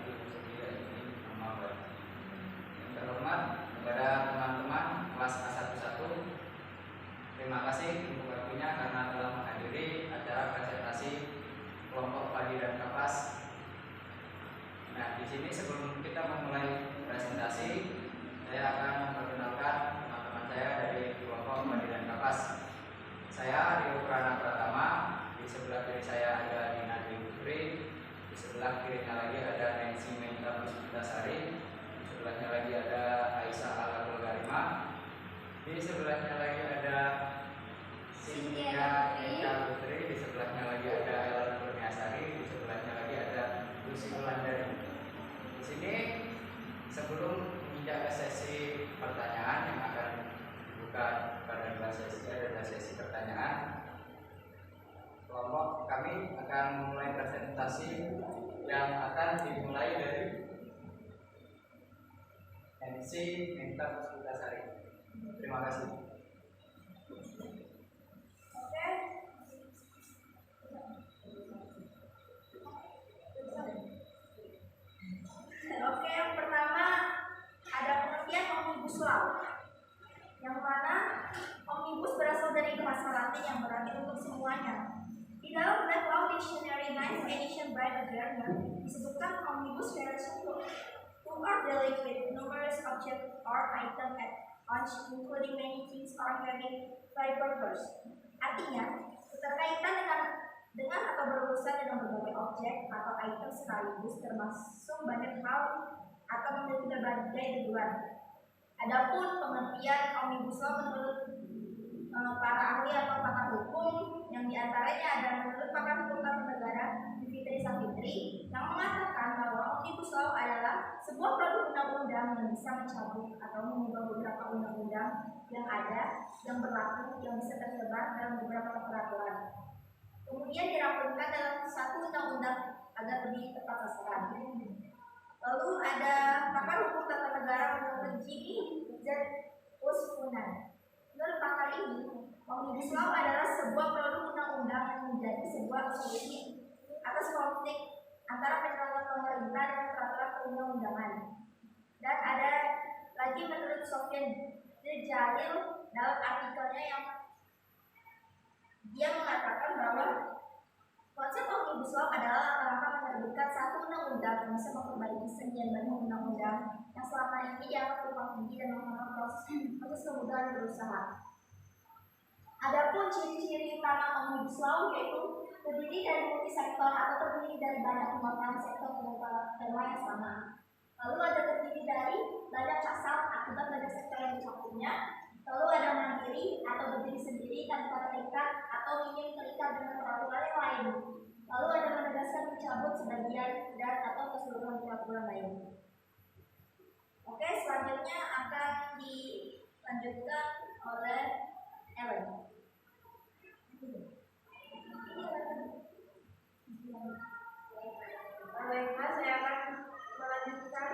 2009 ini nama baik. Yang terhormat kepada teman-teman kelas A11, terima kasih untuk waktunya karena telah menghadiri acara presentasi kelompok padi dan kapas. Nah, di sini sebelum kita memulai presentasi, saya akan memperkenalkan teman-teman saya dari kelompok padi dan kapas. Saya Rio Prana Pratama, di sebelah kiri saya ada Dina Dwi Putri, di sebelah kirinya lagi ada Nancy Menta Puspitasari, di sebelahnya lagi ada Aisyah Alagul Garima, di sebelahnya lagi ada Cynthia Eka Putri, di sebelahnya lagi ada Ellen Kurniasari, di sebelahnya lagi ada Lucy Wulandari. Di sini sebelum menginjak ke sesi pertanyaan yang akan dibuka pada dua sesi, ada dua sesi pertanyaan. Kelompok kami akan memulai presentasi yang akan dimulai dari MC Menta Puspitasari. Terima kasih. Oke, yang pertama ada pengertian omnibus law, yang mana omnibus berasal dari bahasa Latin yang berarti untuk semuanya. Di dalam Black Law Dictionary 9th edition by Adorno disebutkan omnibus refers to are dealing with numerous objects or items at once, including many things or having five purpose. Artinya, keterkaitan dengan atau berurusan dengan berbagai objek atau item sekaligus, termasuk banyak hal atau memiliki berbagai tujuan. Adapun pengertian omnibus law menurut para ahli atau pakar hukum, yang diantaranya ada menurut pakar hukum tata negara Bivitri Savitri, yang mengatakan bahwa omnibus law adalah sebuah produk undang-undang yang bisa mencabut atau mengubah beberapa undang-undang yang ada, yang berlaku, yang bisa tersebar dalam beberapa peraturan, kemudian dirampungkan dalam satu undang-undang agar lebih tepat sasaran. Lalu ada pakar hukum tata negara menurut Jimmy Z. Usfunan. Menurut pakar ini, omnibus law adalah sebuah produk undang-undang yang menjadi sebuah solusi atas konflik antara penyelenggaraan pemerintah dan peraturan perundang-undangan. Dan ada lagi menurut Sofyan Jalil dalam artikelnya yang dia mengatakan bahwa konsep omnibus law adalah langkah menerbitkan satu undang-undang yang bisa memperbaiki sekian banyak undang-undang yang selama ini dianggap tumpang tindih dan menghambat proses kemudahan berusaha. Adapun ciri-ciri utama omnibus law yaitu terdiri dari multisektor atau terdiri dari banyak pemetaan sektor tema yang sama. Lalu ada terdiri dari banyak pasal akibat banyak sektor yang dicakupnya. Lalu ada mandiri atau berdiri sendiri tanpa terikat atau ingin terikat dengan peraturan yang lain. Lalu ada menegaskan mencabut sebagian dan atau keseluruhan peraturan lain. Oke, selanjutnya akan dilanjutkan oleh Ellen. Baiklah, saya akan melanjutkan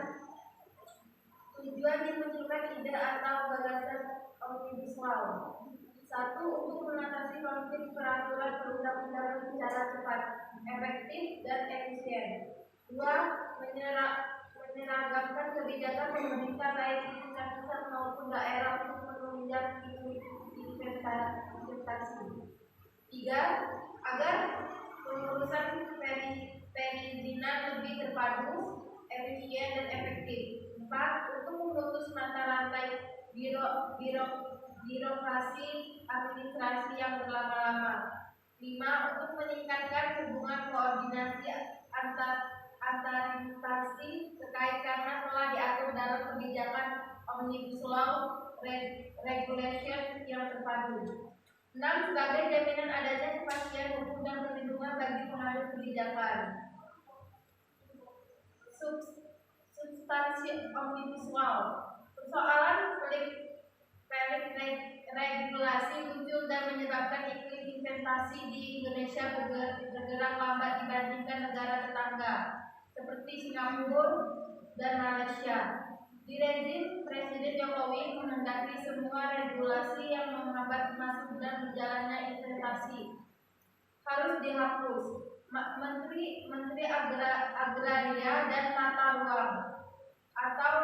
tujuan dimunculkan ide atau gagasan omnibus law. 1. Untuk mengatasi konflik peraturan perundang-undangan secara cepat, efektif, dan efisien. 2. Menyeragamkan kebijakan pemerintah baik di tingkat pusat maupun daerah untuk menunjang investasi. 3. Agar pengurusan perizinan lebih terpadu, efisien, dan efektif. 4. Untuk memutus mata rantai birokrasi administrasi yang berlama-lama. 5. Untuk meningkatkan hubungan koordinasi antar instansi terkait karena telah diatur dalam kebijakan omnibus law regulation yang terpadu. 6. Sebagai jaminan adanya kepastian hukum dan perlindungan bagi pengadil kebijakan. Substansi omnibus law. Persoalan pelik regulasi muncul dan menyebabkan iklim investasi di Indonesia bergerak lambat dibandingkan negara tetangga seperti Singapura dan Malaysia. Di rezim Presiden Jokowi menghendaki semua regulasi yang menghambat masuk dan berjalannya investasi harus dihapus. Menteri Agraria dan Tata Ruang atau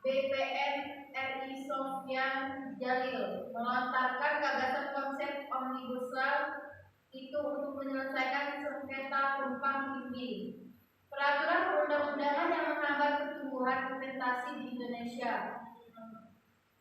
BPN RI Sofyan Jalil melontarkan gagasan konsep Omnibus Law itu untuk menyelesaikan sengketa tumpang tindih peraturan perundang-undangan yang menghambat pertumbuhan investasi di Indonesia.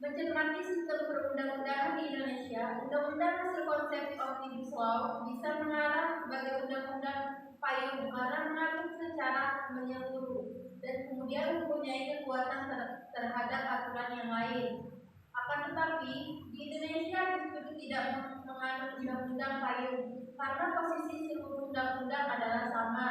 Mencermati sistem perundang-undangan di Indonesia, undang-undang hasil konsep Omnibus Law bisa mengarah sebagai undang-undang payung karena mengatur secara menyeluruh dan kemudian mempunyai kekuatan terhadap aturan yang lain. Akan tetapi, di Indonesia justru tidak menganut undang-undang payung karena posisi seluruh undang-undang adalah sama.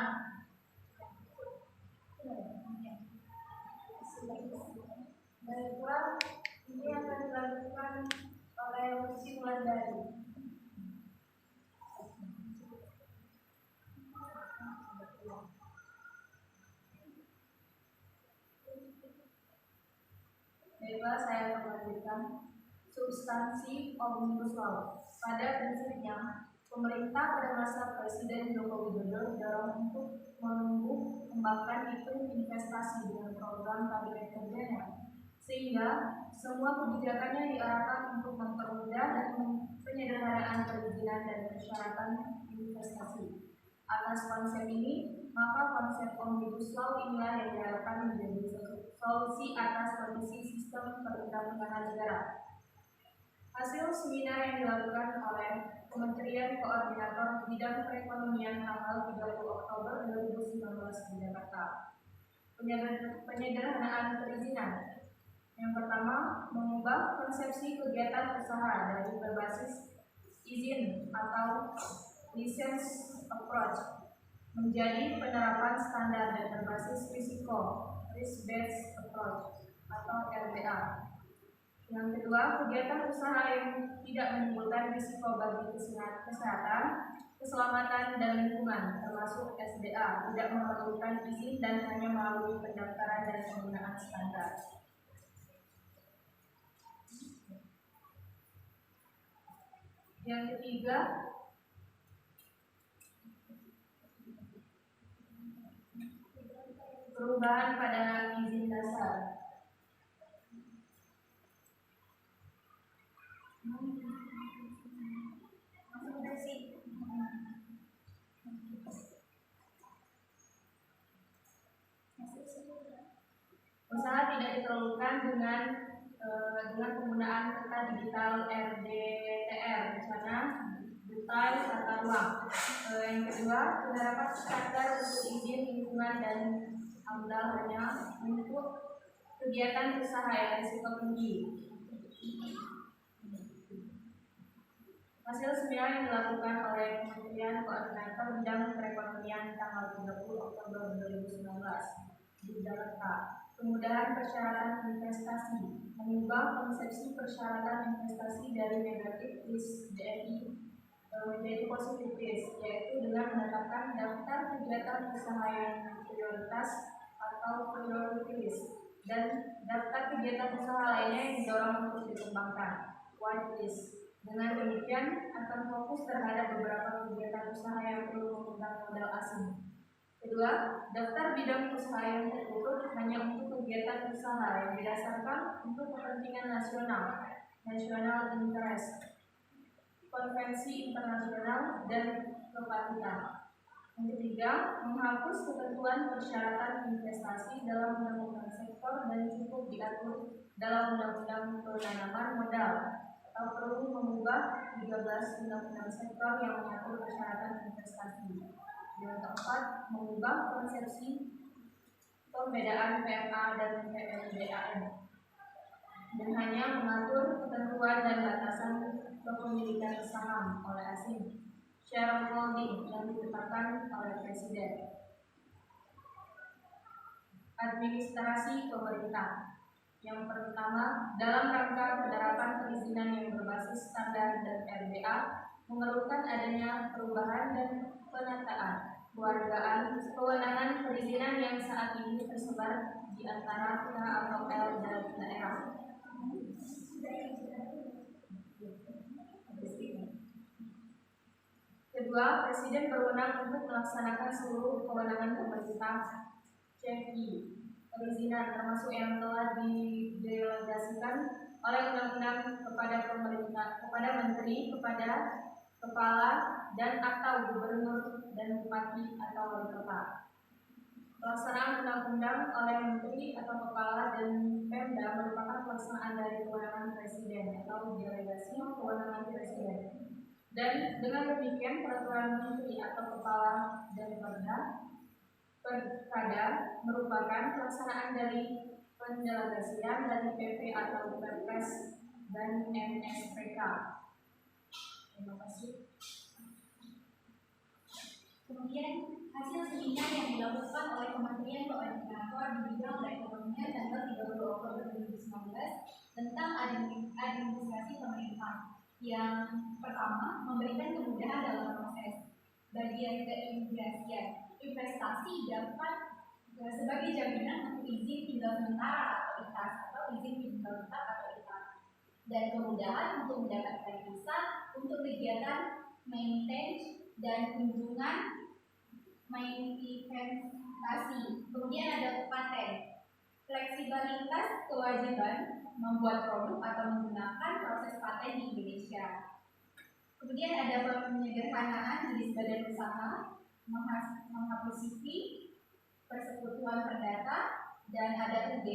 Baiklah, ini akan dilakukan oleh Lucy Wulandari. Baiklah, saya akan melanjutkan substansi Omnibus Law. Pada prinsipnya, pemerintah pada masa Presiden Joko Widodo didorong untuk menumbuh kembangkan iklim investasi dengan program kabinet kerjanya, sehingga semua kebijakannya diarahkan untuk mempermudah dan penyederhanaan perizinan dan persyaratan investasi. Atas konsep ini, maka konsep Omnibus Law inilah yang diharapkan menjadi solusi atas kondisi sistem perundang-undangan negara. Hasil seminar yang dilakukan oleh Kementerian Koordinator Bidang Perekonomian tanggal 30 Oktober 2019 di Jakarta. Penyederhanaan perizinan. Yang pertama, mengubah konsepsi kegiatan usaha dari berbasis izin atau license approach menjadi penerapan standar dan berbasis risiko risk-based approach atau RBA. Yang kedua, kegiatan usaha yang tidak menimbulkan risiko bagi kesehatan, keselamatan, dan lingkungan, termasuk SDA, tidak memerlukan izin dan hanya melalui pendaftaran dan penggunaan standar. Yang ketiga, perubahan pada izin dasar. Usaha tidak diperlukan dengan penggunaan peta digital RDTR, misalnya detail tata ruang. Yang kedua, penerapan standar untuk izin lingkungan dan AMDAL hanya untuk kegiatan usaha yang risiko tinggi. Hasil seminar yang dilakukan oleh Kementerian Koordinator Bidang Perekonomian tanggal 30 Oktober 2019 di Jakarta. Kemudahan persyaratan investasi, mengubah konsepsi persyaratan investasi dari negatif risk DNI menjadi positif risk, yaitu dengan menetapkan daftar kegiatan usaha yang prioritas atau priority risk dan daftar kegiatan usaha lainnya yang didorong untuk dikembangkan, white list. Dengan demikian akan fokus terhadap beberapa kegiatan usaha yang perlu mengundang modal asing. Kedua, daftar bidang usaha yang tertutup hanya untuk kegiatan usaha yang didasarkan untuk kepentingan nasional, national interest, konvensi internasional, dan kepatutan. Yang ketiga, menghapus ketentuan persyaratan investasi dalam undang-undang sektor dan cukup diatur dalam undang-undang penanaman modal, atau perlu mengubah 13 undang-undang sektor yang mengatur persyaratan investasi. Yang keempat, mengubah konsepsi pembedaan PMA dan PMBAN dan hanya mengatur ketentuan dan batasan kepemilikan saham oleh asing, shareholding yang ditetapkan oleh Presiden. Administrasi pemerintah. Yang pertama, dalam rangka penerapan perizinan yang berbasis standar dan RBA, memerlukan adanya perubahan dan penataan kewenangan perizinan yang saat ini tersebar di antara KAPL dan daerah. Kedua, Presiden berwenang untuk melaksanakan seluruh kewenangan pemerintah CFI. Perizinan termasuk yang telah didelegasikan oleh undang-undang kepada pemerintah, kepada menteri, kepada kepala dan atau gubernur dan bupati atau wali kota. Pelaksanaan undang-undang oleh menteri atau kepala dan Pemda merupakan pelaksanaan dari kewenangan presiden atau delegasi kewenangan presiden. Dan dengan demikian peraturan menteri atau kepala dan Perkada merupakan pelaksanaan dari pendelegasian dari PP atau Perpres dan MSPK. Terima kasih. Kemudian hasil seminar yang dilakukan oleh Kementerian Koordinator di bidang perekonomian tanggal 30 Oktober 2019 tentang administrasi pemerintah. Yang pertama, memberikan kemudahan dalam proses. Bagian keimigrasian, investasi dapat sebagai jaminan untuk izin tinggal sementara atau ITAS atau izin tinggal tetap atau ITAS, dan kemudahan untuk mendapatkan visa untuk kegiatan maintenance dan kunjungan investasi. Kemudian ada paten, fleksibilitas kewajiban membuat produk atau menggunakan proses paten di Indonesia. Kemudian ada penyederhanaan jenis badan usaha, menghapus CV, persekutuan perdata, dan ada UD,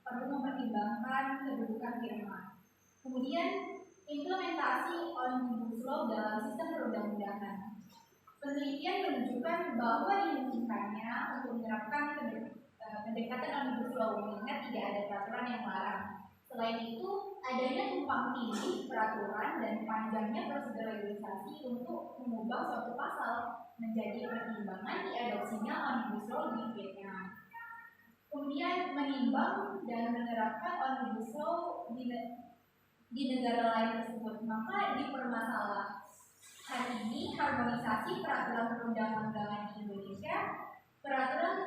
perlu mempertimbangkan kedudukan firma. Kemudian implementasi Omnibus Law dalam sistem perundang-undangan. Penelitian menunjukkan bahwa dimungkinkannya untuk menerapkan pendekatan Omnibus Law mengingat tidak ada peraturan yang melarang. Selain itu, adanya tumpang tindih peraturan dan panjangnya prosedur legislasi untuk mengubah suatu pasal menjadi pertimbangan diadopsinya Omnibus Law di Vietnam. Kemudian menimbang dan menerapkan Omnibus Law di negara lain tersebut, maka dipermasalahkan ini harmonisasi peraturan perundang-undangan di Indonesia. Peraturan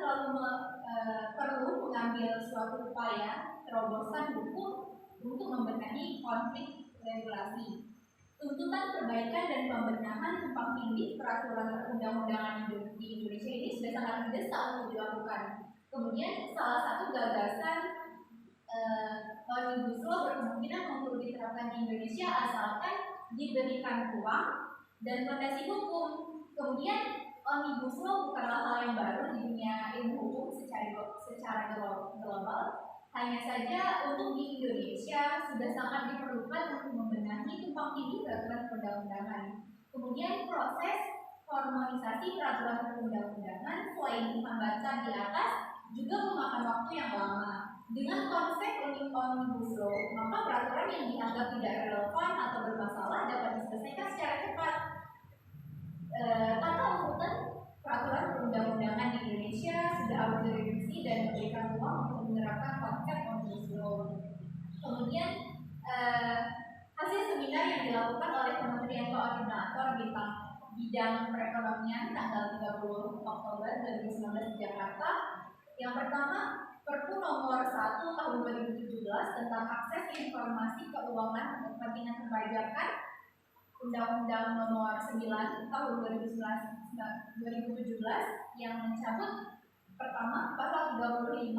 perlu mengambil suatu upaya terobosan hukum untuk membenahi konflik regulasi. Tuntutan perbaikan dan pembenahan tumpang tindih peraturan perundang-undangan di Indonesia ini sudah sangat mendesak untuk dilakukan. Kemudian salah satu gagasan Omnibus Law berkemungkinan untuk diterapkan di Indonesia asalkan diberikan ruang dan fondasi hukum. Kemudian Omnibus Law bukanlah hal yang baru di dunia ilmu hukum secara global. Hanya saja untuk di Indonesia sudah sangat diperlukan untuk membenahi tumpang tindih peraturan perundang-undangan. Kemudian proses harmonisasi peraturan perundang-undangan selain hambatan di atas juga memakan waktu yang lama. Dengan konsep Omnibus Law, maka peraturan yang dianggap tidak relevan atau bermasalah dapat diselesaikan secara cepat. Tata urutan peraturan perundang-undangan di Indonesia sudah harus direvisi dan memberikan ruang untuk menerapkan konsep Omnibus Law. Kemudian hasil seminar yang dilakukan oleh Kementerian Koordinator bidang perekonomian tanggal 30 Oktober 2019 di Jakarta. Yang pertama, Perpu nomor 1 tahun 2017 tentang akses informasi keuangan untuk kepentingan perpajakan, Undang-Undang nomor 9 tahun 2017 yang mencabut pertama pasal 35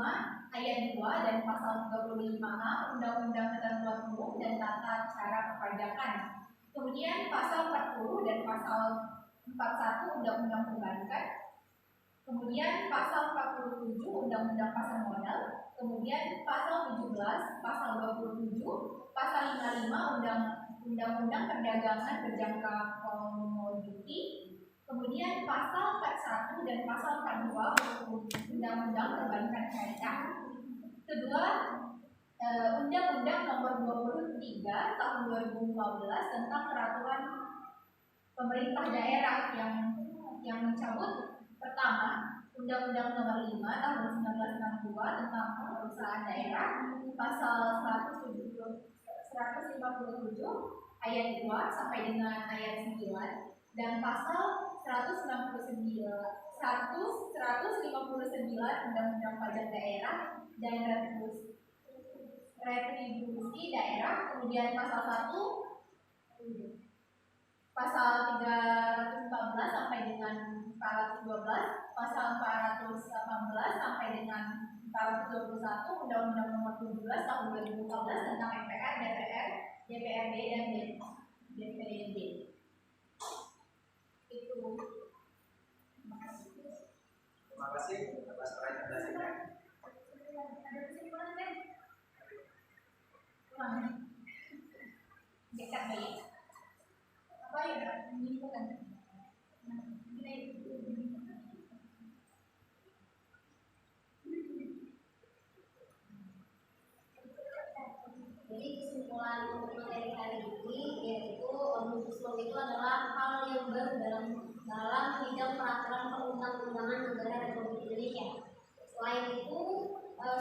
ayat 2 dan pasal 35A Undang-Undang Ketentuan Umum dan Tata Cara Perpajakan. Kemudian pasal 40 dan pasal 41 Undang-Undang Perbankan. Kemudian pasal 47 Undang-Undang Pasar Modal. Kemudian pasal 17, pasal 27, pasal 55 Undang-Undang Perdagangan Berjangka Komoditi. Kemudian pasal 41 dan pasal 42 Undang-Undang Perbankan Syariah. Kedua, Undang-Undang nomor 23 tahun 2015 tentang peraturan pemerintah daerah yang mencabut pertama Undang-Undang nomor 5 tahun 1962 tentang perusahaan daerah, pasal 157 ayat 2 sampai dengan ayat 9, dan pasal 159 Undang-Undang Pajak Daerah dan Retribusi Daerah. Kemudian pasal 1 pasal 314 sampai dengan 412, pasal 418 sampai dengan 421 Undang-Undang Nomor 17 Tahun 2014 tentang MPR, DPR, DPRD dan DPRD. Itu. Terima kasih atas presentasinya. Ada kesimpulan kan? Kurang. Dekat baik. Apa ya? Menyimpulkan. Jadi kesimpulan untuk materi kali ini yaitu Omnibus Law itu adalah hal yang baru dalam bidang peraturan perundang-undangan negara Republik Indonesia. Selain itu,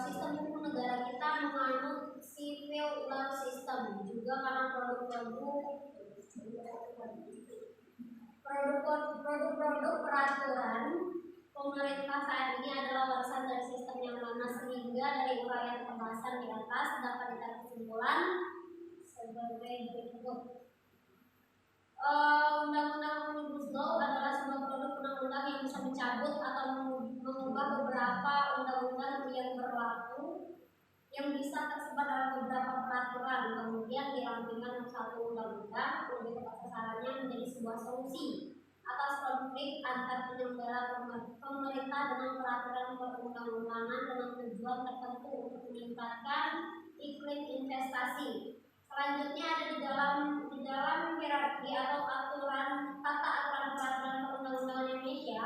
sistem hukum negara kita menganut civil law system juga karena produk-produk peraturan pemerintah saat ini adalah warisan dari sistem yang mana sehingga dari uraian pembahasan di atas dapat ditarik kesimpulan sebagai berikut. Undang-undang Omnibus Law adalah sebuah produk undang-undang yang bisa mencabut atau mengubah beberapa undang-undang yang berlaku yang bisa tersebar dalam beberapa peraturan, kemudian dirampingkan dalam satu undang-undang, lebih tepat sasarannya menjadi sebuah solusi atas konflik antar penyelenggara pemerintah dengan peraturan perundang-undangan dengan tujuan tertentu untuk meningkatkan iklim investasi. Selanjutnya ada di dalam hierarki atau tata aturan peraturan perundang-undangan Indonesia.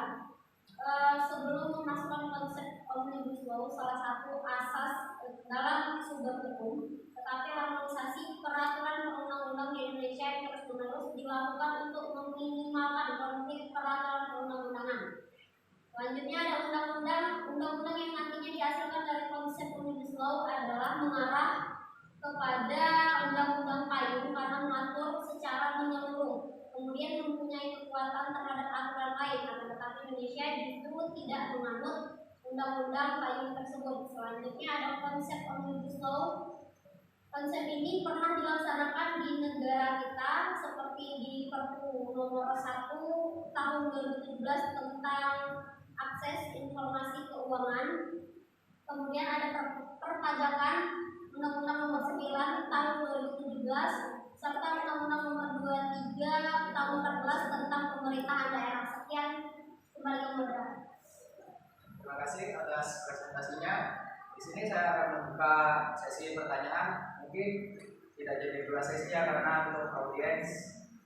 Sebelum memasukkan konsep Omnibus Law, salah satu asas dalam sumber hukum, tetapi harmonisasi peraturan perundang-undang di Indonesia yang terus-menerus dilakukan untuk meminimalkan konflik peraturan perundang-undangan. Selanjutnya ada undang-undang yang nantinya dihasilkan dari konsep Omnibus Law adalah mengarah kepada undang-undang payung karena mengatur secara menyeluruh, kemudian mempunyai kekuatan terhadap aturan lain, tetapi Indonesia justru tidak menganut undang-undang payung tersebut. Selanjutnya ada konsep Omnibus Law. Konsep ini pernah dilaksanakan di negara kita seperti di Perpu nomor 1 tahun 2017 tentang akses informasi keuangan. Kemudian ada perpajakan Undang-Undang nomor 9 tahun 2017 serta Undang-Undang nomor 23 tahun 14 tentang pemerintahan daerah. Sekian, kembali ke moderator. Terima kasih atas presentasinya. Di sini saya akan membuka sesi pertanyaan. Mungkin tidak jadi dua sesi ya karena untuk audiens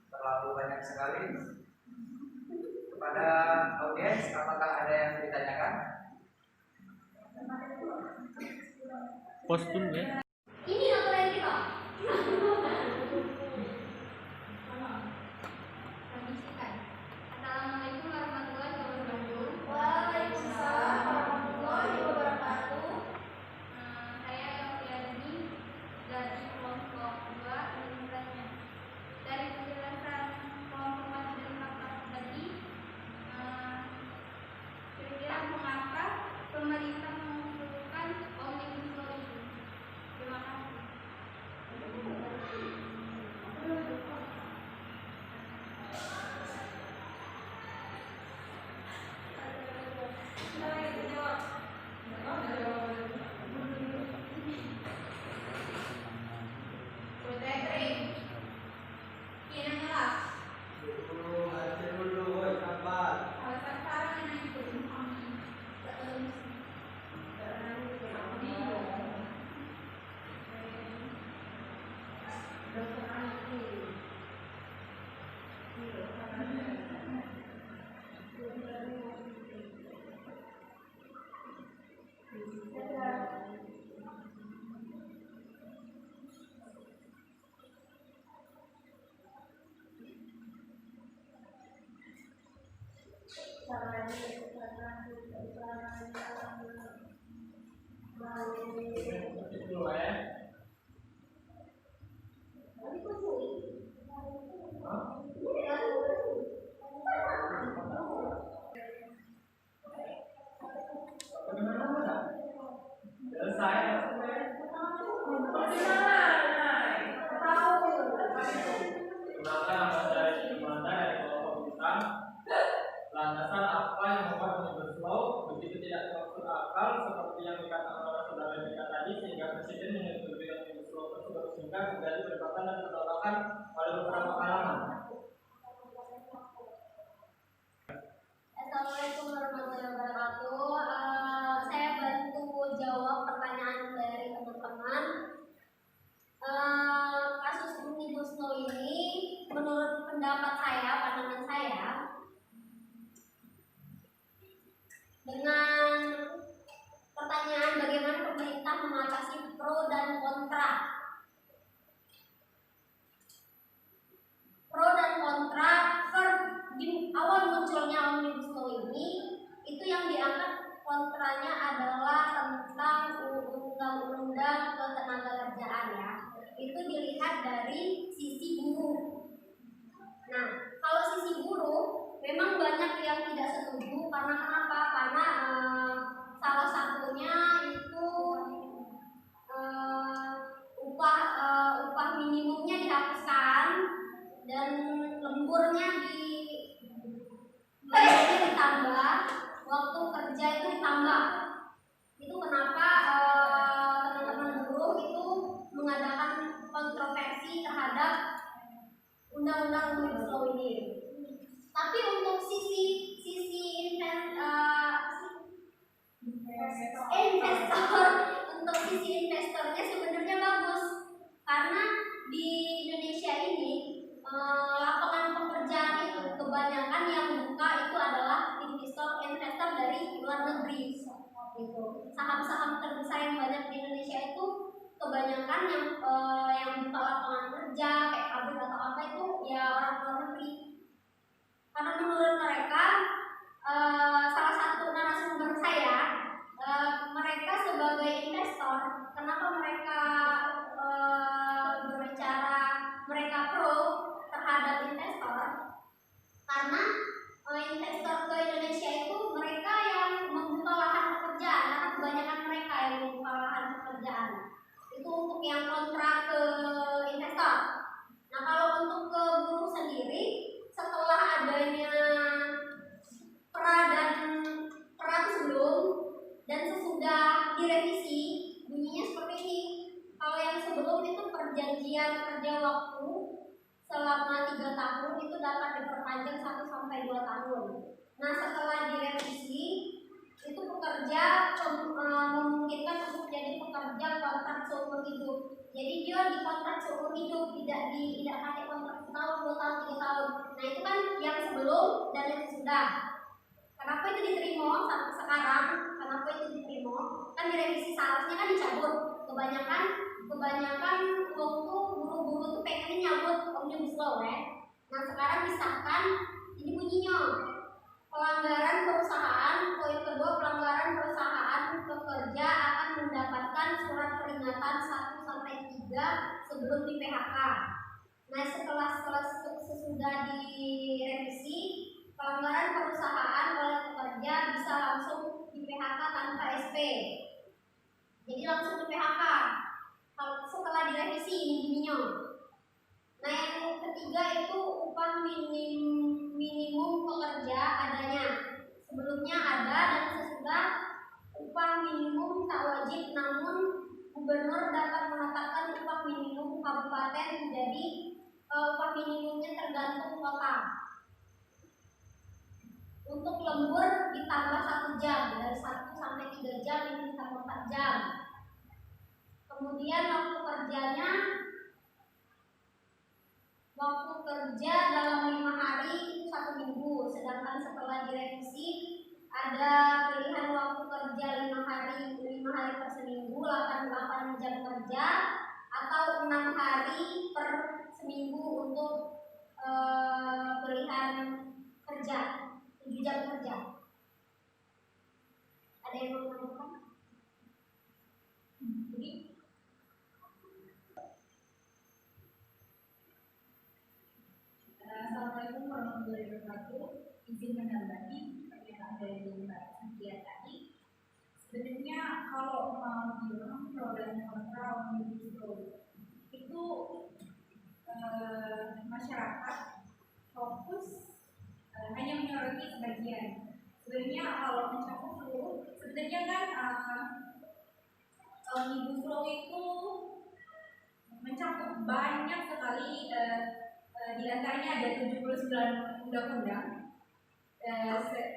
terlalu banyak sekali. Kepada audiens, apakah ada yang ditanyakan? Post dulu ya. Ini aturan kita. Assalamualaikum warahmatullahi wabarakatuh. Waalaikumsalam warahmatullahi wabarakatuh. Saya Yofiani dari kelompok 2 ingin bertanya. Dari penjelasan kelompok 1 dan 4 tadi, kira-kira mengapa pemerintah mengusulkan Omnibus Law ini? seperti yang dikatakan oleh saudara Dika tadi, sehingga presiden menyetujui omnibus law tersebut sehingga terjadi perdebatan dan penolakan oleh beberapa kalangan. Assalamualaikum warahmatullahi wabarakatuh. Saya bantu jawab pertanyaan dari teman-teman. Kasus omnibus law ini, menurut pendapat saya, pandangan saya, dengan pertanyaan bagaimana pemerintah mengatasi pro dan kontra. Pro dan kontra di awal munculnya omnibus law ini, itu yang diangkat kontranya adalah tentang undang-undang ketenagakerjaan ya. Itu dilihat dari sisi buruh. Nah, kalau sisi buruh memang banyak yang tidak setuju karena kenapa? Karena salah satunya itu upah minimumnya dihapuskan dan lemburnya ditambah, waktu kerja itu ditambah. Itu kenapa teman-teman buruh itu mengadakan kontroversi terhadap undang-undang omnibus law ini. Tapi untuk sisi investor, untuk sisi investornya sebenarnya bagus karena di Indonesia ini lapangan pekerjaan itu kebanyakan yang buka itu adalah investor dari luar negeri. Gitu. Saham-saham terbesar yang banyak di Indonesia itu kebanyakan yang buka lapangan kerja kayak pabrik atau apa itu ya orang luar negeri. Karena menurut mereka, salah satu narasumber saya, mereka sebagai investor, kenapa mereka berbicara mereka pro terhadap investor? Karena investor ke Indonesia itu mereka yang membuka lahan pekerjaan, karena kebanyakan mereka yang membuka lahan pekerjaan. Itu untuk yang kontra ke investor. Nah, kalau untuk ke buruh sendiri, setelah adanya pra sebelum dan sesudah direvisi, bunyinya seperti ini. Kalau yang sebelum itu perjanjian kerja waktu selama 3 tahun itu dapat diperpanjang 1 sampai 2 tahun. Nah, setelah direvisi itu pekerja memungkinkan untuk jadi pekerja kontrak seumur hidup. Jadi dia dikontrak seumur hidup, tidak pakai kontrak setahun, 2 tahun, 3 tahun. Nah, itu kan yang sebelum dan yang sesudah. Kenapa itu diterima sampai sekarang? Kenapa itu diterima? Kan direvisi seharusnya kan dicabut. Kebanyakan waktu guru-guru tuh pengen nyabut omnibus law ya. Nah, sekarang disahkan. Ini bunyinya pelanggaran perusahaan, poin kedua, pelanggaran perusahaan pekerja akan mendapatkan surat peringatan 1 sampai 3 sebelum di PHK. Nah, setelah sesudah direvisi, pelanggaran perusahaan oleh pekerja bisa langsung di PHK tanpa SP. Jadi langsung di PHK. Kalau setelah direvisi ini bunyinya. Nah, yang ketiga itu upah minimum pekerja adanya. Sebelumnya ada dan sesudah upah minimum tak wajib, namun gubernur dapat menetapkan upah minimum kabupaten menjadi upah minimumnya tergantung kota. Untuk lembur ditambah 1 jam, dari 1 sampai 3 jam ini ditambah 4 jam. Kemudian waktu kerja dalam 5 hari itu 1 minggu, sedangkan setelah direvisi ada pilihan waktu kerja 5 hari per seminggu, 88 jam kerja, atau 6 hari per seminggu untuk pilihan kerja 7 jam kerja. Ada yang mau menanyakan? Assalamualaikum warahmatullahi wabarakatuh. Izin menambahkan pernyataan dari Mbak Cynthia tadi. Sebenarnya kalau mau bilang pro dan kontra omnibus law itu masyarakat fokus hanya menyoroti sebagian. Sebenarnya kalau mencakup sebenarnya kan Omnibus Law itu mencakup banyak sekali, di antaranya ada 79 undang-undang,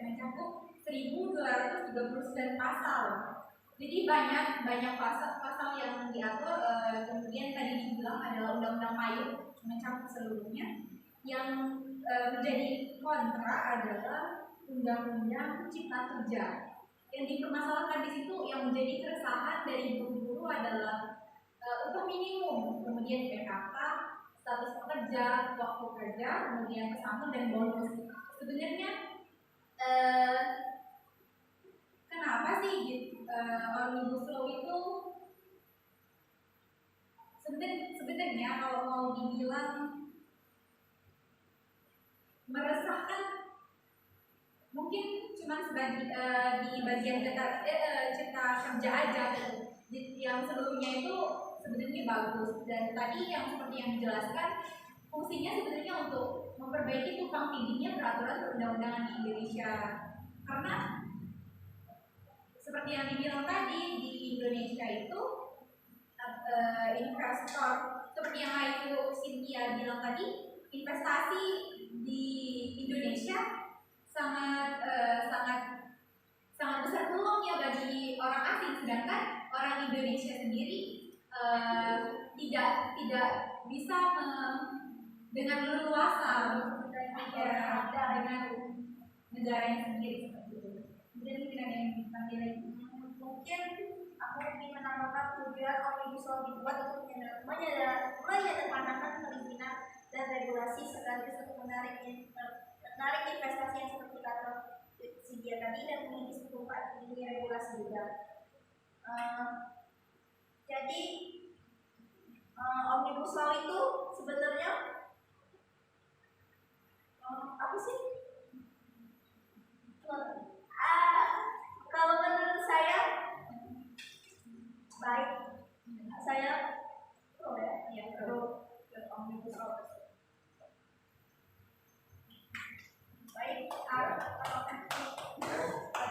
mencakup 1.239 pasal. Jadi banyak pasal yang diatur. Kemudian tadi dibilang adalah undang-undang payung mencakup seluruhnya. Yang menjadi kontra adalah undang-undang cipta kerja. Yang dipermasalahkan di situ, yang menjadi keresahan dari buruh adalah upah minimum, kemudian PKK, status pekerja, waktu kerja, kemudian pesangon dan bonus. Sebenarnya kenapa sih Omnibus Law itu sebenarnya kalau mau dibilang meresahkan, mungkin cuma di bagian cipta kerja aja gitu. Yang seluruhnya itu sebenarnya bagus, dan tadi yang seperti yang dijelaskan fungsinya sebenarnya untuk memperbaiki tumpang tindihnya peraturan perundang-undangan di Indonesia. Karena seperti yang dibilang tadi, di Indonesia itu investor, seperti yang Ayu Cynthia bilang tadi, investasi di Indonesia sangat besar peluangnya bagi orang asing, sedangkan orang Indonesia sendiri tidak bisa dengan leluasa dengan negaranya sendiri seperti itu. Kemudian mungkin ada yang dipanggil lagi. Mungkin aku ingin menambahkan tujuan Omnibus Law dibuat untuk menyederhanakan perizinan dan regulasi sekaligus untuk menarik investasi yang seperti kata Cynthia tadi, dan memiliki sekumpul ini regulasi juga. Jadi Omnibus Law itu sebenarnya apa sih? Kalau menurut saya baik, saya pro Omnibus Law. Baik, ada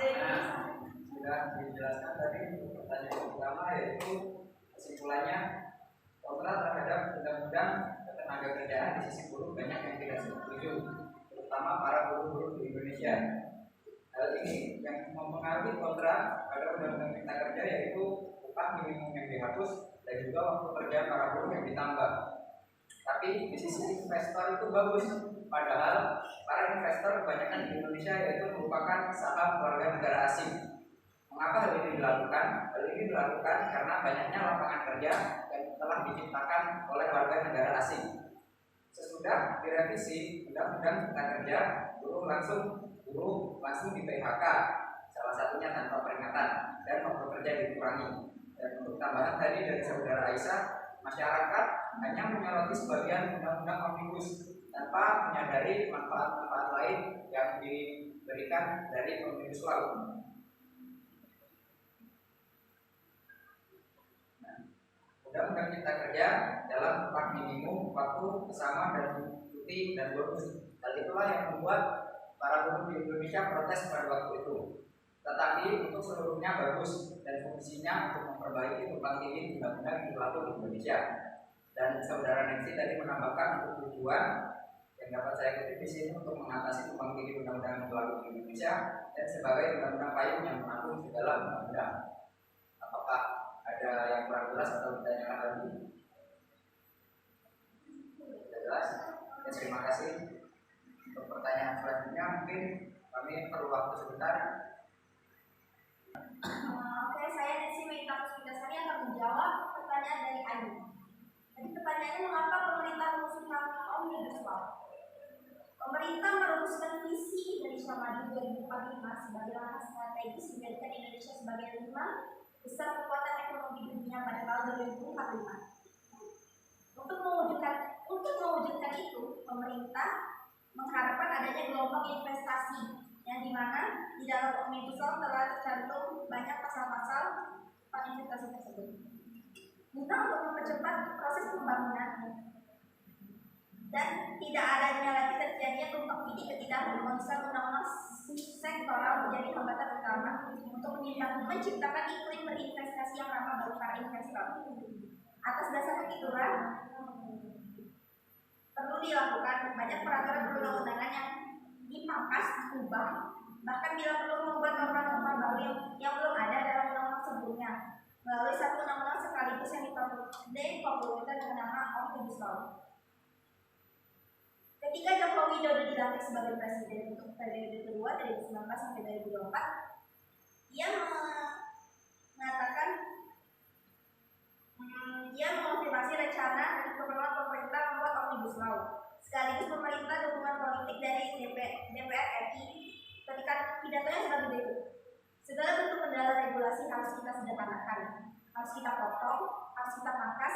yang sudah dijelaskan tadi untuk pertanyaan pertama, yaitu kesimpulannya kontra terhadap undang-undang ketenaga kerjaan di sisi buruh banyak yang tidak setuju, terutama para buruh-buruh di Indonesia. Hal ini yang mempengaruhi kontra pada undang-undang cipta kerja, yaitu upah minimum yang dihapus dan juga waktu kerja para buruh yang ditambah. Tapi di sisi investor itu bagus, padahal para investor kebanyakan di Indonesia yaitu merupakan saham warga negara asing. Mengapa hal ini dilakukan? Hal ini dilakukan karena banyaknya lapangan kerja yang telah diciptakan oleh warga negara asing. Sesudah direvisi undang-undang cipta kerja, buruh langsung di PHK, salah satunya tanpa peringatan, dan waktu kerja dikurangi. Dan untuk tambahan tadi dari saudara Aisyah, masyarakat hanya menyoroti sebagian undang-undang omnibus tanpa menyadari manfaat-manfaat lain yang diberikan dari Omnibus Law. Undang-undang cipta kerja dalam upah minimum, waktu bersama dan cuti dan bonus. Hal itulah yang membuat para buruh di Indonesia protes pada waktu itu. Tetapi untuk seluruhnya bagus dan fungsinya untuk memperbaiki tumpang tindih undang-undang yang berlaku di Indonesia. Dan saudara Nancy tadi menambahkan untuk tujuan yang dapat saya kutip di sini untuk mengatasi tumpang tindih undang-undang yang berlaku di Indonesia dan sebagai undang-undang payung yang mengatur segala undang-undang. Apakah ada yang kurang jelas atau ditanyakan lagi? Sudah jelas? Ya, terima kasih. Untuk pertanyaan selanjutnya mungkin kami perlu waktu sebentar. Oke, saya Nancy Meita Puspitasari akan menjawab pertanyaan dari Ayu. Jadi pertanyaannya, mengapa pemerintah mengusulkan Omnibus Law? Pemerintah merumuskan visi Indonesia Maju 2045 sebagai langkah strategis menjadikan Indonesia sebagai 5 besar kekuatan ekonomi dunia pada tahun 2045. Untuk mewujudkan itu, pemerintah mengharapkan adanya gelombang investasi yang dimana di dalam Omnibus Law telah tercantum banyak pasal-pasal investasi tersebut guna untuk mempercepat proses pembangunan dan tidak adanya lagi terjadinya tumpang tindih ketika merumuskan undang-undang sektoral menjadi hambatan utama untuk menciptakan iklim berinvestasi yang ramah bagi para investor. Atas dasar itulah perlu dilakukan banyak peraturan perundang-undangan yang dipangkas, diubah, bahkan bila perlu membuat norma-norma baru yang belum ada dalam undang-undang sebelumnya melalui satu undang-undang sekaligus yang dipopulerkan dengan nama Omnibus Law. Ketika Joko Widodo dilantik sebagai presiden untuk periode kedua dari 2019 sampai 2024, ia mengatakan dia mengonfirmasi rencana dan keperluan pemerintah membuat Omnibus Law, sekaligus pemerintah dukungan politik dari DPR RI ketika pidatonya sebagai berikut. Segala bentuk kendala regulasi harus kita sederhanakan, harus kita potong, harus kita pangkas.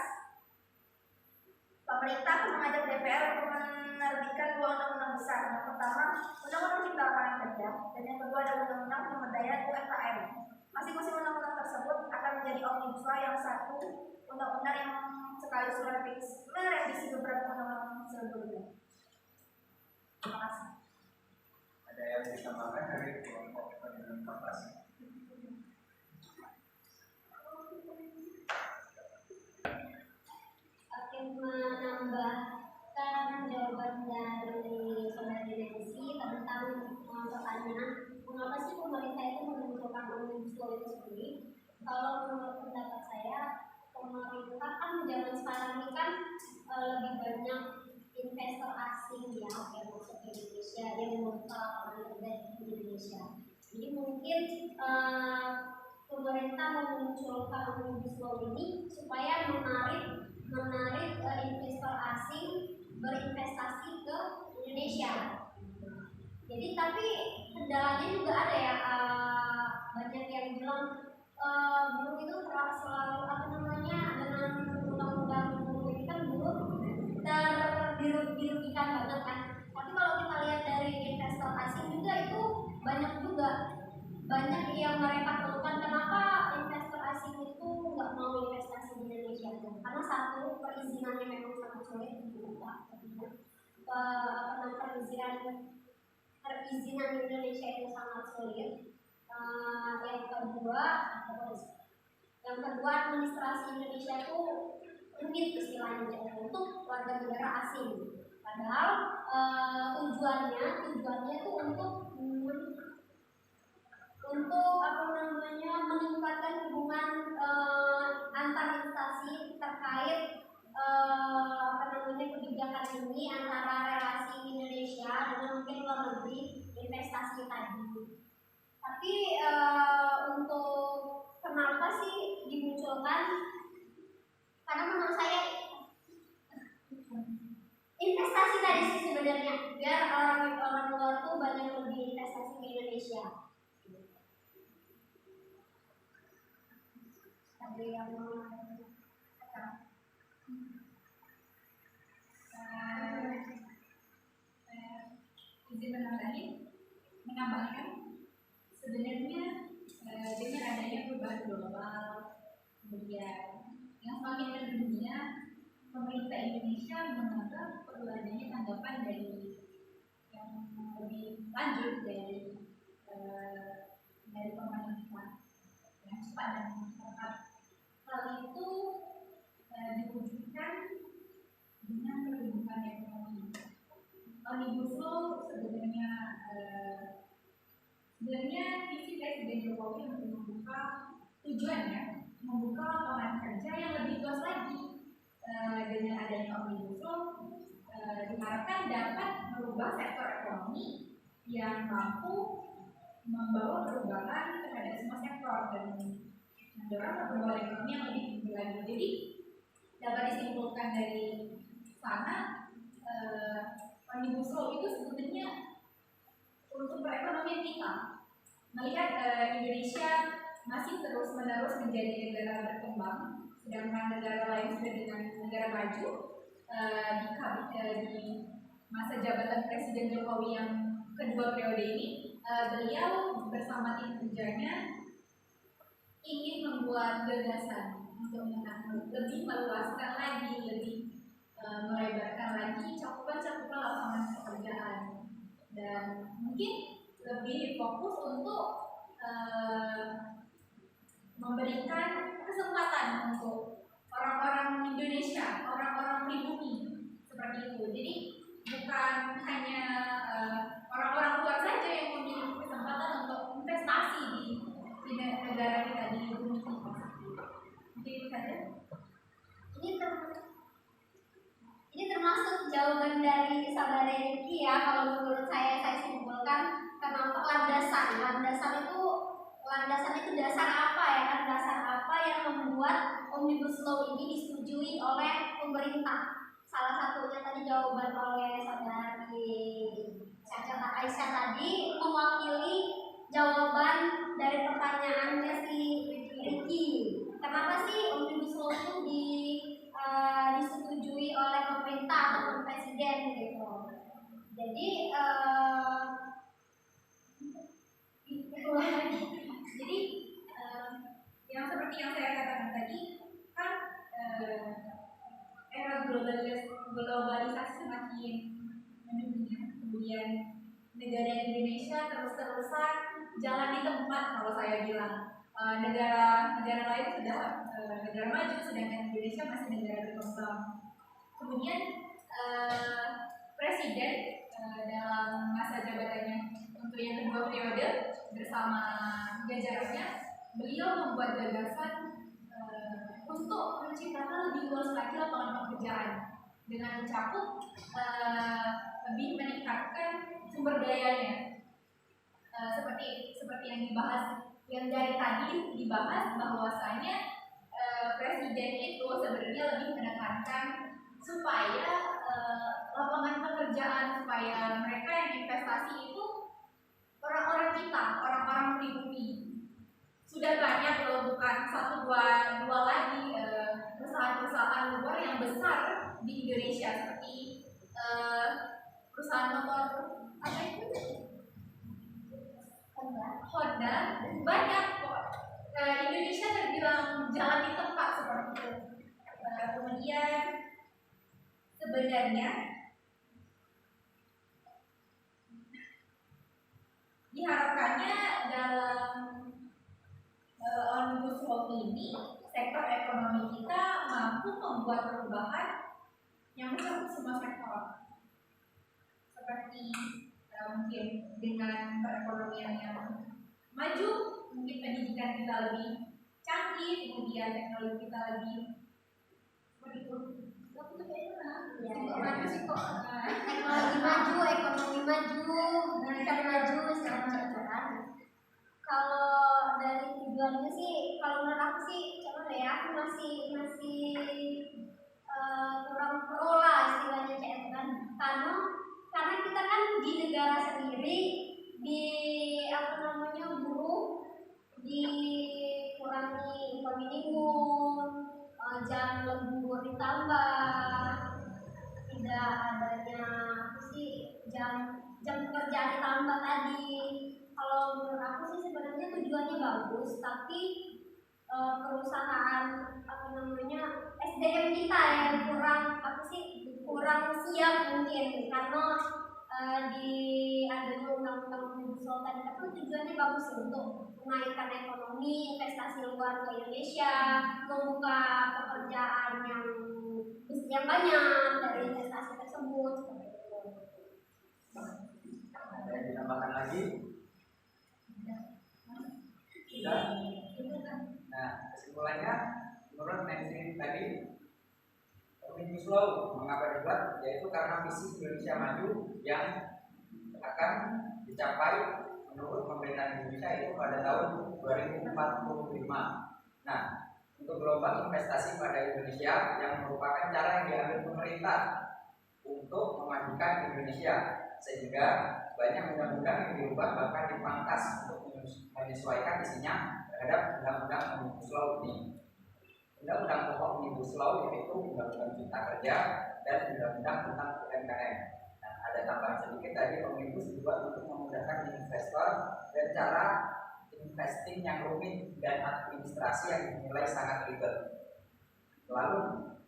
Pemerintah akan mengajak DPR untuk menerbitkan dua undang-undang besar. Yang pertama, Undang-Undang Cipta Lapangan Kerja, dan yang kedua adalah Undang-Undang Pemberdayaan UMKM. Masing-masing undang-undang tersebut akan menjadi omnibus law yang satu undang-undang yang sekaligus merevisi beberapa undang-undang sebelumnya. Terima kasih. Ada yang ditambahkan dari kelompok penelitian fakultas? Menambahkan jawaban dari saudara Nancy tentang pertanyaan mengapa sih pemerintah itu menentukan omnibus law itu sendiri. Kalau menurut pendapat saya, pemerintah kan zaman sekarang ini kan lebih banyak investor asing ya yang masuk ke Indonesia, yang membuka lapangan kerja di Indonesia. Jadi mungkin pemerintah memunculkan omnibus law ini supaya menarik investor asing berinvestasi ke Indonesia. Jadi tapi kendalanya juga ada ya, banyak yang bilang buruh itu selalu dengan undang-undang buruh ini kan buruh dirugikan banget kan. Tapi kalau kita lihat dari investor asing juga itu banyak yang mereka keluhkan kenapa investor asing itu nggak mau investasi di Indonesia, karena satu perizinannya memang sangat sulit dibuka. Perizinan di Indonesia itu sangat sulit. Yang kedua administrasi Indonesia itu rumit istilahnya untuk warga negara asing. Padahal tujuannya itu untuk meningkatkan hubungan antar instansi terkait kebijakan ini antara relasi Indonesia dengan mungkin luar negeri investasi tadi. Tapi untuk kenapa sih dimunculkan? Karena menurut saya investasi tadi sih sebenarnya biar orang luar tuh banyak lebih investasi di Indonesia. Ada yang izin menambahkan sebenarnya dengan adanya perubahan global, kemudian yang semakin mendunia, pemerintah Indonesia menganggap perlu adanya tanggapan dari yang lebih lanjut dari pemerintah yang cepat dan tepat. Hal itu diwujudkan dengan pertumbuhan ekonomi. Omnibus Law sebenarnya visi Presiden Jokowi untuk tujuannya membuka lapangan kerja yang lebih luas lagi. Dengan adanya Omnibus Law diharapkan dapat merubah sektor ekonomi yang mampu membawa perubahan terhadap semua sektor dan mendorong pertumbuhan ekonomi yang lebih tinggi lagi. Jadi dapat disimpulkan dari sana Omnibus Law itu sebetulnya untuk perekonomian kita. Melihat Indonesia masih terus-menerus menjadi negara berkembang, sedangkan negara lain sudah dengan negara maju. Di masa jabatan Presiden Jokowi yang kedua periode ini, beliau bersama tim kerjanya ingin membuat gagasan untuk lebih meluaskan lagi, lebih melebarkan lagi cakupan lapangan pekerjaan, dan mungkin lebih fokus untuk memberikan kesempatan untuk orang-orang Indonesia, orang-orang pribumi seperti itu. Jadi bukan hanya orang-orang luar saja yang memiliki kesempatan untuk investasi di negara kita, di bumi kita. Mungkin itu saja. Ini termasuk jawaban dari saudara Ricky ya. Kalau menurut saya simpulkan kenapa landasan itu dasar apa ya kan? Dasar apa yang membuat Omnibus Law ini disetujui oleh pemerintah? Salah satunya tadi jawaban oleh saudari Aisyah tadi mewakili jawaban dari pertanyaannya si Ricky. Kenapa sih Omnibus Law itu disetujui oleh pemerintah atau presiden gitu? Jadi yang seperti yang saya katakan tadi kan, era globalisasi semakin mendunia, kemudian negara Indonesia terus-terusan jalan di tempat. Kalau saya bilang negara lain sudah negara maju, sedangkan Indonesia masih negara berkembang. Kemudian presiden dalam masa jabatannya untuk yang kedua periode bersama jajarannya, beliau membuat gagasan untuk menciptakan lebih luas lagi lapangan pekerjaan dengan mencakup lebih meningkatkan sumber dayanya, seperti yang dari tadi dibahas bahwasanya presiden itu sebenarnya lebih menekankan supaya lapangan pekerjaan, supaya mereka yang investasi itu orang-orang kita, orang-orang pribumi. Sudah banyak loh, bukan satu dua lagi perusahaan-perusahaan luar yang besar di Indonesia, seperti perusahaan motor apa itu, Honda, banyak kok. Indonesia terbilang jalan di tempat seperti itu. Kemudian sebenarnya diharapkannya dalam Omnibus Law ini sektor ekonomi kita mampu membuat perubahan yang mencakup semua sektor, seperti mungkin dengan perekonomian yang maju, mungkin pendidikan kita lebih canggih, kemudian teknologi kita lebih seperti itu. Maju sih kok. Teknologi maju, ekonomi maju, pendidikan maju, segala macam. Kalau dari tujuannya sih, kalau menurut aku sih, coba ya, aku masih kurang pro lah istilahnya kan. Karena kita kan di negara sendiri, di buruh dikurangi upah minimum, jam lembur ditambah, tidak adanya jam pekerjaan ditambah tadi. Kalau menurut aku sih sebenarnya tujuannya bagus, tapi perusahaan SDM kita yang kurang siap mungkin, karena di adanya undang-undang Omnibus Law tadi itu tujuannya bagus untuk menaikkan ekonomi, investasi luar ke Indonesia, membuka pekerjaan yang banyak dari investasi tersebut. Ada yang ditambahkan lagi? Sudah? Nah, kesimpulannya menurut Nancy tadi, Omnibus Law mengapa dibuat, yaitu karena visi Indonesia maju yang akan dicapai menurut pemerintahan Indonesia itu pada tahun 2045. Nah, untuk gelombang investasi pada Indonesia yang merupakan cara yang diambil pemerintah untuk memajukan Indonesia, sehingga banyak undang-undang yang dirubah bahkan dipangkas untuk menyesuaikan isinya terhadap undang-undang Omnibus Law ini. Undang-undang pokok Omnibus Law yaitu Undang-Undang Cipta Kerja dan Undang-Undang tentang UMKM. Nah, ada tambahan sedikit tadi, Omnibus dibuat untuk memudahkan investor dan cara investing yang rumit dan administrasi yang dinilai sangat ribet. Lalu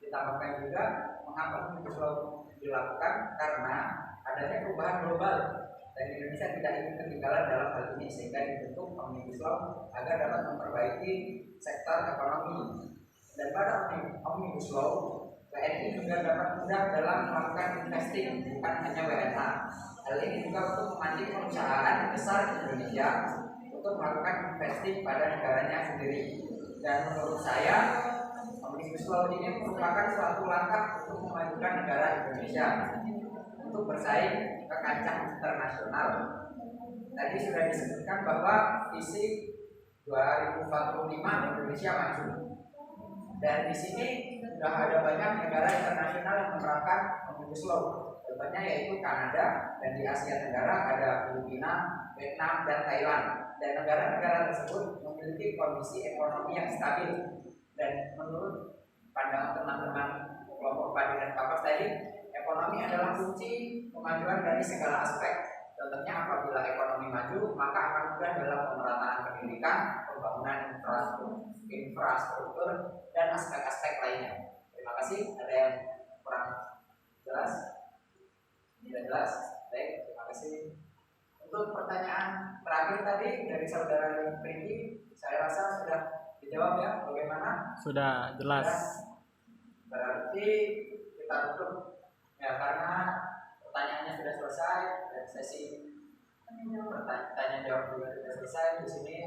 ditambahkan juga mengapa Omnibus Law dilakukan, karena adanya perubahan global dan Indonesia tidak ingin ketinggalan dalam hal ini, sehingga dibentuk Omnibus Law agar dapat memperbaiki sektor ekonomi. Dan pada Omnibus Law, WNI juga dapat mudah dalam melakukan investing, bukan hanya WNA. Hal ini juga untuk memancing perusahaan besar di Indonesia untuk melakukan investing pada negaranya sendiri. Dan menurut saya, Omnibus Law ini merupakan suatu langkah untuk memajukan negara Indonesia untuk bersaing ke kancah internasional. Tadi sudah disebutkan bahwa visi 2045 Indonesia maju. Dan di sini sudah ada banyak negara internasional yang menerapkan Omnibus Law. Contohnya yaitu Kanada, dan di Asia Tenggara ada Filipina, Vietnam, dan Thailand. Dan negara-negara tersebut memiliki kondisi ekonomi yang stabil. Dan menurut pandangan teman-teman kelompok Padi dan Kapas tadi, ekonomi adalah kunci kemajuan dari segala aspek. Contohnya apabila ekonomi maju, maka akan mudah dalam pemerataan pendidikan, pembangunan infrastruktur, dan aspek-aspek lainnya. Terima kasih. Ada yang kurang jelas? Tidak jelas? Baik, terima kasih. Untuk pertanyaan terakhir tadi dari saudara Riki, saya rasa sudah dijawab ya. Bagaimana? Sudah jelas. Berarti kita tutup ya, karena pertanyaannya sudah selesai dan sesi tanya jawab juga sudah selesai. Di sini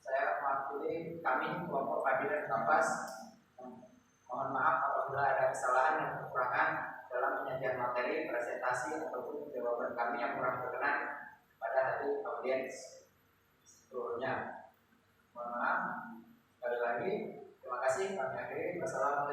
saya mewakili kami kelompok Padi dan Kapas. Mohon maaf apabila ada kesalahan dan kekurangan dalam penyajian materi, presentasi, ataupun jawaban kami yang kurang berkenan pada hari audiens seluruhnya. Mohon maaf. Sekali lagi, terima kasih. Kami akhiri. Wassalamualaikum.